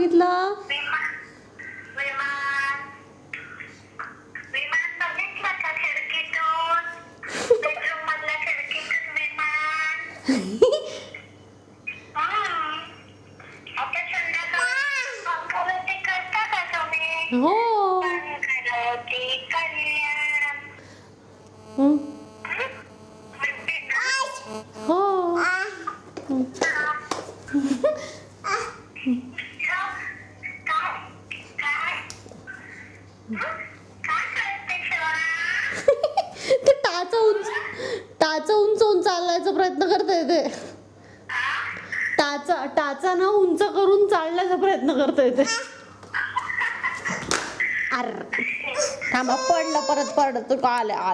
बघितलं? हो. हं. हो. ते टाचा उंच चालण्याचा प्रयत्न करतोय ते. टाचा ना उंच करून चालण्याचा प्रयत्न करतोय ते. अर थांबा, पडलं परत पडत आले.